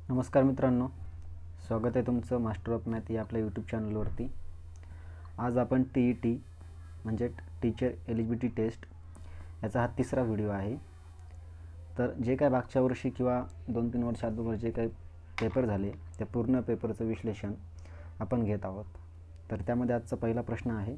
नमस्कार मित्रांनो, स्वागत आहे तुमचं मास्टर ऑफ मॅथ या आपल्या यूट्यूब चॅनलवरती। आज आपण TET म्हणजे टीचर एलिजिबिलिटी टेस्ट याचा हा तिसरा व्हिडिओ आहे। तर जे काय मागच्या वर्षी किंवा 2-3 वर्ष अगोदर जे काही पेपर झाले त्या पूर्ण पेपरचं विश्लेषण आपण घेत आहोत। तर त्यामध्ये आजचा पहिला प्रश्न आहे,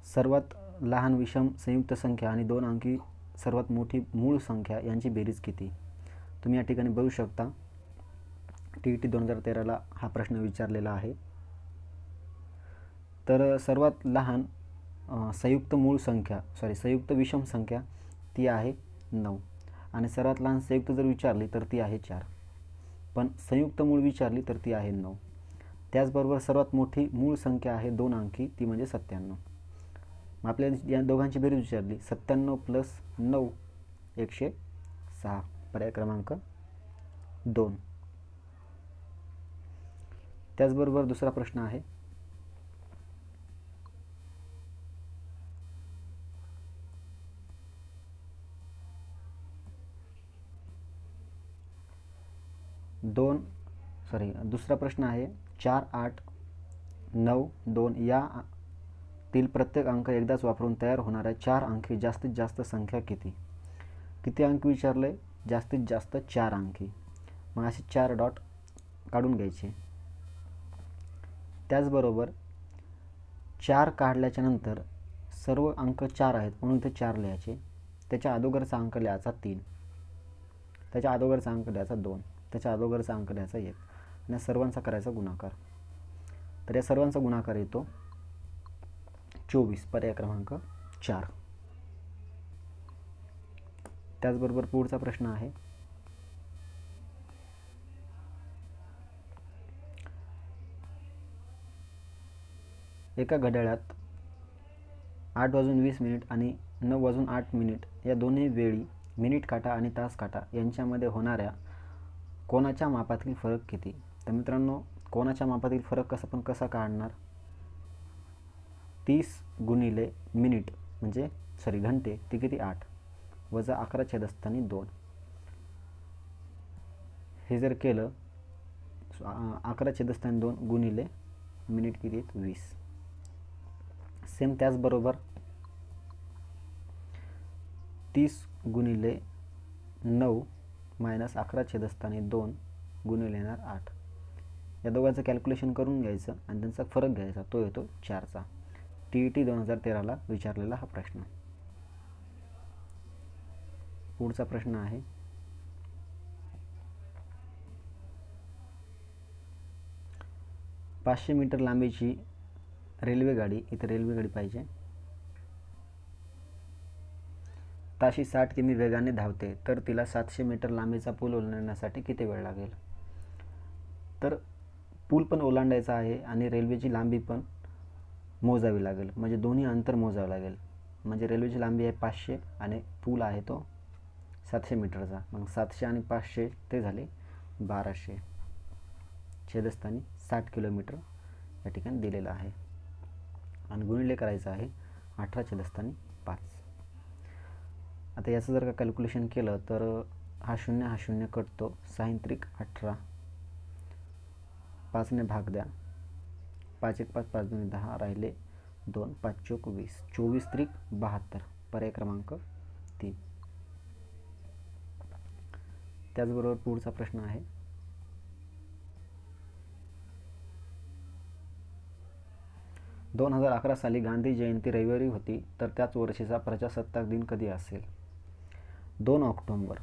सर्वात लहान विषम संयुक्त संख्या आणि 2 अंकी सर्वात मोठी मूळ संख्या यांची बेरीज किती? तुम्ही या ठिकाणी बघू शकता TET 2013ला हा प्रश्न विचारलेला आहे। तर सर्वात लहान संयुक्त विषम संख्या ती आहे 9 आणि सर्वात लहान संयुक्त जर विचारली तर ती आहे 4, पण संयुक्त मूळ विचारली तर ती आहे 9। त्याचबरोबर सर्वात मोठी मूळ संख्या आहे 2 अंकी, ती म्हणजे 97। आपल्याला या दोघांची बेरीज विचारली, 97 + 9 106, पर्याय क्रमांक 2। त्याचबरोबर दुसरा प्रश्न आहे, दुसरा प्रश्न आहे 4, 8, 9, 2 यातील प्रत्येक अंक एकदाच वापरून तयार होणाऱ्या 4 अंकी जास्तीत जास्त संख्या किती? किती अंक विचारले? जास्तीत जास्त 4 अंकी। मग असे 4 डॉट काढून घ्यायचे। त्याचबरोबर 4 काढल्याच्या नंतर सर्व अंक 4 आहेत म्हणून ते 4 लिहायचे। त्याच्या अगोदरचा अंक लिहायचा 3, त्याच्या अगोदरचा अंक लिहायचा 2, त्याच्या अगोदरचा अंक लिहायचा 1 आणि सर्वांचा करायचा गुणाकार। तर या सर्वांचा गुणाकार येतो 24, पर्याय क्रमांक 4। त्याचबरोबर पुढचा प्रश्न आहे, एका घड्याळात 8:20 आणि 9:08 या दोन्ही वेळी मिनिट काटा आणि तास काटा यांच्यामध्ये होणाऱ्या कोनाच्या मापातील फरक किती? तर मित्रांनो, कोनाच्या मापातील फरक कसा काढणार? 30 गुणिले मिनिट म्हणजे घंटे ती किती? 8 वजा 11/2। हे जर केलं 11/2 गुणिले मिनिट किती आहेत? 20। सेम त्याचबरोबर 30 गुणिले 9 मायनस 11/2 गुणिले 8। या दोघांचं कॅल्क्युलेशन करून घ्यायचं आणि त्यांचा फरक घ्यायचा, तो येतो 4चा। TET 2013ला विचारलेला हा प्रश्न। पुढचा प्रश्न आहे, "500 मीटर लांबीची रेल्वेगाडी", इथे रेल्वेगाडी पाहिजे, "ताशी 60 किमी वेगाने धावते, तर तिला 700 मीटर लांबीचा पूल ओलांडण्यासाठी किती वेळ लागेल?" तर पूल पण ओलांडायचा आहे आणि रेल्वेची लांबी पण मोजावी लागेल, म्हणजे दोन्ही अंतर मोजावं लागेल। म्हणजे रेल्वेची लांबी आहे 500 आणि पूल आहे तो 700 मीटरचा। मग 700 आणि 500 ते झाले 1200, छेदस्थानी 60 किलोमीटर या ठिकाणी दिलेलं आहे आणि गुणिले करायचं आहे 18/5। आता याचं जर का कॅल्क्युलेशन केलं तर हा शून्य कटतो, 6×18, 5ने भाग द्या, 5×1=5, 5×2=10, राहिले 2, 5×4=20, 24×3=72, पर्याय क्रमांक 3। त्याचबरोबर पुढचा प्रश्न आहे, "2011 साली गांधी जयंती रविवारी होती, तर त्याच वर्षीचा प्रजासत्ताक दिन कधी असेल?" 2 ऑक्टोबर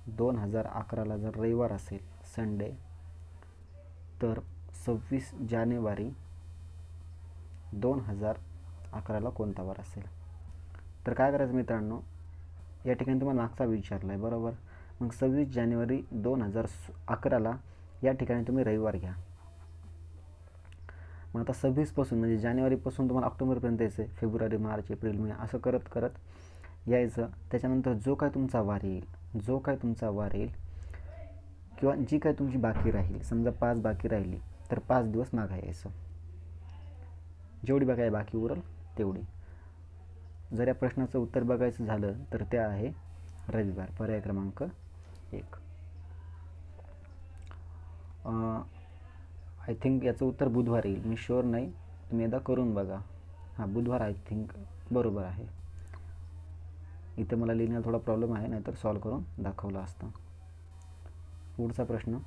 2011ला जर रविवार असेल, संडे, तर 26 जानेवारी 2011ला कोणता वार असेल? तर काय करायचं मित्रांनो, या ठिकाणी तुम्हाला मागचा विचारला आहे, बरोबर? मग 26 जानेवारी 2011ला या ठिकाणी तुम्ही रविवार घ्या। मग आता 26 म्हणजे जानेवारीपासून तुम्हाला ऑक्टोबरपर्यंत यायचं आहे, फेब्रुवारी, मार्च, एप्रिल, मे असं करत करत यायचं। त्याच्यानंतर जो काय तुमचा वार येईल किंवा जी काय तुमची बाकी राहील, समजा 5 बाकी राहिली तर 5 दिवस मागे यायचं, जेवढी बाकी उरल तेवढी। जर या प्रश्नाचं उत्तर बघायचं झालं तर ते आहे रविवार, पर्याय क्रमांक 1. आय थिंक याचं उत्तर बुधवार येईल, मी शुअर नाही, तुम्ही एकदा करून बघा. हां, बुधवार आय थिंक बरोबर आहे. इथे मला लिहिण्याला थोडा प्रॉब्लेम आहे, नाहीतर सॉल्व करून दाखवलं असतं. पुढचा प्रश्न,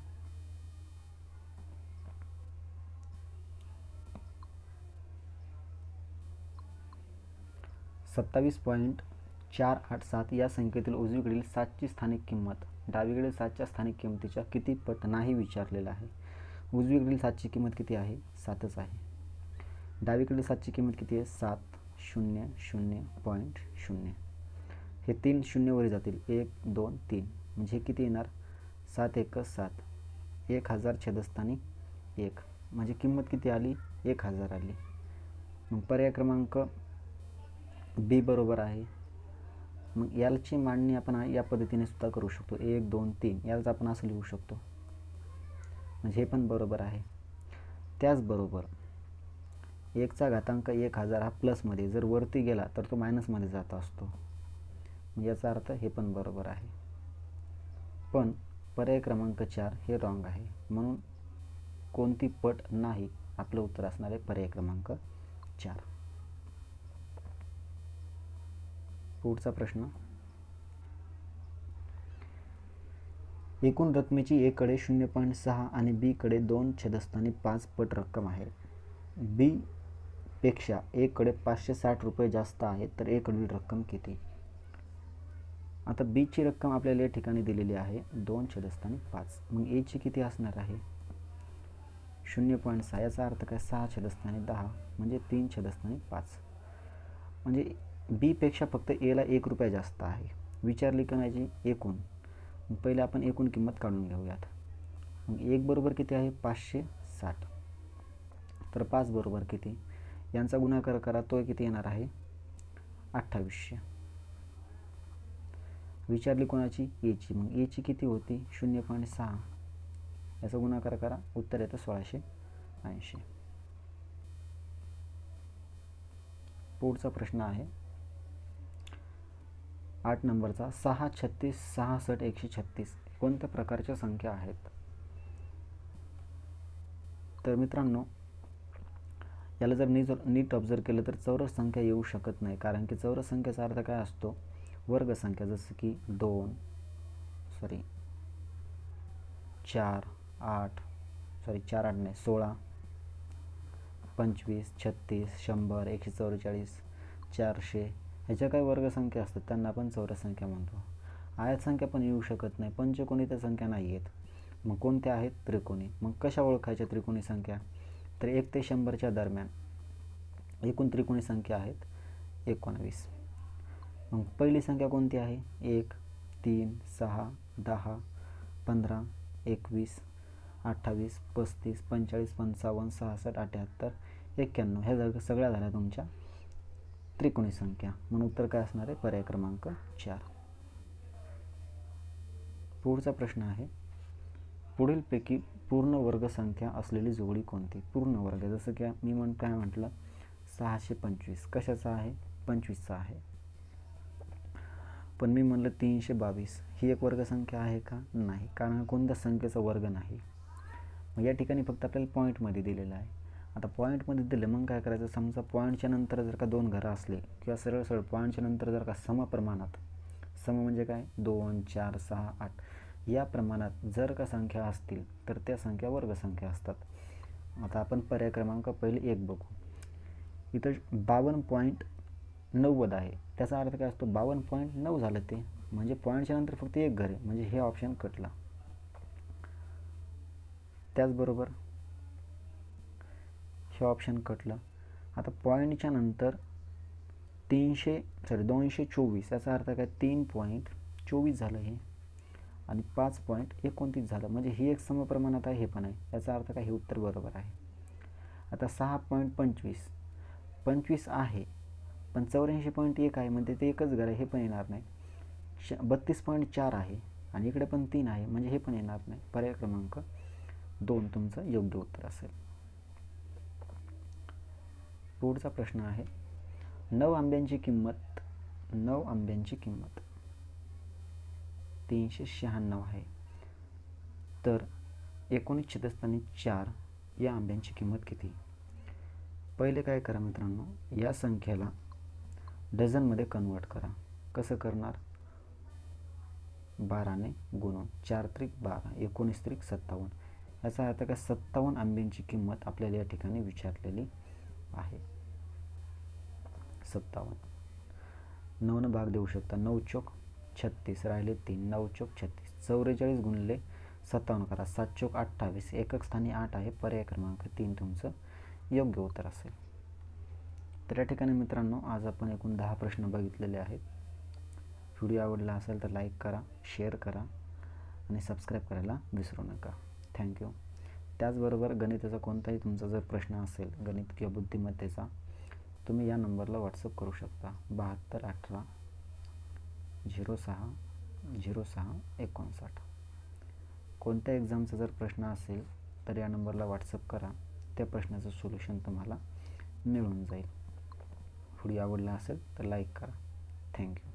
27.487 या संख्येतील उजवीकडील 7ची स्थानिक किंमत डावीकडील 7च्या स्थानिक किंमतीच्या किती पट नाही विचारलेलं आहे. उजवीकडील 7ची किंमत किती आहे? 7च आहे. डावीकडील 7ची किंमत किती आहे? 700.0. हे 3 0 वर जातील, 1 2 3, म्हणजे हे किती येणार? 7 1 7, 1000 छेदस्थानी 1, म्हणजे किंमत किती आली? 1000 आली. मग पर्याय क्रमांक बी बरोबर आहे. मग याची मांडणी आपण या पद्धतीने सुद्धा करू शकतो, 1 2 3, यालाच आपण असं लिहू शकतो, म्हणजे हे पण बरोबर आहे. त्याचबरोबर 1चा घातांक 1000 हा प्लसमध्ये, जर वरती गेला तर तो मायनसमध्ये जात असतो, याचा अर्थ हे पण बरोबर आहे. पण पर्याय क्रमांक 4 हे रॉंग आहे, म्हणून कोणती पट नाही, आपलं उत्तर असणार आहे पर्याय क्रमांक 4. पुढचा प्रश्न, एकूण रकमेची ए कडे 0.6 आणि बी कडे 2 छेदस्थानी 5 पट रक्कम आहे. बी पेक्षा ए कडे 560 रुपये जास्त आहे, तर ए कडील रक्कम किती? आता बी ची रक्कम आपल्याला या ठिकाणी दिलेली आहे 2 छेदस्थानी 5. मग ए ची किती असणार आहे? 0.6, याचा अर्थ काय? 6 छेदस्थानी 10, म्हणजे 3 छेदस्थानी 5. म्हणजे बी पेक्षा फक्त एला 1 रुपया जास्त आहे. विचारली का नाही एकूण? पहिले आपण एकूण किंमत काढून घेऊयात. मग 1 बरोबर किती आहे? 560. तर 5 बरोबर किती? यांचा गुणाकार करा, तो किती येणार आहे? 2800. विचारली कोणाची? ए ची. मग ए ची किती होती? 0.6, याचा गुणाकार करा, उत्तर येतं 1680. पुढचा प्रश्न आहे 8 नंबरचा, 6 36 66 136 कोणत्या प्रकारच्या संख्या आहेत? तर मित्रांनो, याला जर नीट ऑब्झर्व केलं तर चौरस संख्या येऊ शकत नाही, कारण की चौरस संख्येचा अर्थ काय असतो? वर्ग संख्या, जसं की 4 8 नाही 16 25 36 100 144 400, ह्याच्या काही वर्गसंख्या असतात, त्यांना आपण चौरस संख्या म्हणतो. आयत संख्या पण येऊ शकत नाही, पंचकोनी तर संख्या नाही आहेत. मग कोणत्या आहेत? त्रिकोणी. मग कशा ओळखायच्या त्रिकोणी संख्या? तर 1 ते 100च्या दरम्यान एकूण त्रिकोणी संख्या आहेत 19. मग पहिली संख्या कोणती आहे? 1 3 6 10 15 21 28 35 45 55 66 78 91, ह्या सगळ्या झाल्या तुमच्या त्रिकोणी संख्या, म्हणून उत्तर काय असणार आहे? पर्याय क्रमांक 4. पुढचा प्रश्न आहे, पुढीलपैकी पूर्ण वर्ग संख्या असलेली जोडी कोणती? पूर्ण वर्ग, जसं की मी काय म्हटलं? 625 कशाचा आहे? 25चा आहे. पण मी म्हणलं 322, ही एक वर्गसंख्या आहे का? नाही, कारण कोणत्या संख्येचा वर्ग नाही. मग या ठिकाणी फक्त आपल्याला पॉईंटमध्ये दिलेलं आहे. आता पॉईंटमध्ये दिलं, मग काय करायचं? समजा पॉईंटच्या नंतर जर का 2 घरं असले, किंवा सरळ पॉईंटच्या नंतर जर का समप्रमाणात, सम म्हणजे काय? 2 4 6 8, या प्रमाणात जर का संख्या असतील तर त्या संख्या वर्गसंख्या असतात. आता आपण पर्याय क्रमांक पहिले 1 बघू. इथं 52.90 आहे, त्याचा अर्थ काय असतो? 52.9 झालं ते, म्हणजे पॉईंटच्या नंतर फक्त 1 घर आहे, म्हणजे हे ऑप्शन कटला. त्याचबरोबर हे ऑप्शन कटलं. आता पॉईंटच्या नंतर 224, याचा अर्थ काय? 3.24 झालं हे, आणि 5.29 झालं, म्हणजे ही एक समप्रमाणात आहे, हे पण आहे, याचा अर्थ काय? हे उत्तर बरोबर आहे. आता 6.25 25 आहे, पण 84.1 आहे, म्हणजे ते एकच घर आहे, हे पण येणार नाही. 32.4 आहे, आणि इकडे पण 3 आहे, म्हणजे हे पण येणार नाही. पर्याय क्रमांक 2 तुमचं योग्य उत्तर असेल. पुढचा प्रश्न आहे, 9 आंब्यांची किंमत 396 आहे. तर 19 छेदस्थानी 4 या आंब्यांची किंमत किती? पहिले काय करा मित्रांनो, या संख्येला डझनमध्ये कन्वर्ट करा. कसं करणार? 12ने गुणून 4 त्रिक 12, 19 त्रिक 57. याचा अर्थ काय, 57 आंब्यांची किंमत आपल्याला या ठिकाणी विचारलेली आहे. 57. 9 भाग देऊ शकता. 9 चोक 36, राहिले 3, 9 चोक 36. 44 गुणिले 57 करा. 7 चोक 28, एकक स्थानी 8 आहे. पर्याय क्रमांक 3 तुमचं योग्य उत्तर असेल. तर या ठिकाणी मित्रांनो आज आपण एकूण 10 प्रश्न बघितलेले आहेत. व्हिडिओ आवडला असेल तर लाईक करा, शेअर करा आणि सबस्क्राईब करायला विसरू नका. थँक्यू. त्याचबरोबर गणिताचा कोणताही तुमचा जर प्रश्न असेल, गणित किंवा बुद्धिमत्तेचा, तुम्ही या नंबरला व्हॉट्सअप करू शकता. 7218 06 06 59. कोणत्या एक्झामचा जर प्रश्न असेल तर या नंबरला व्हॉट्सअप करा. त्या प्रश्नाचं सोल्युशन तुम्हाला मिळून जाईल. व्हिडिओ आवडला असेल तर लाईक करा. थँक्यू.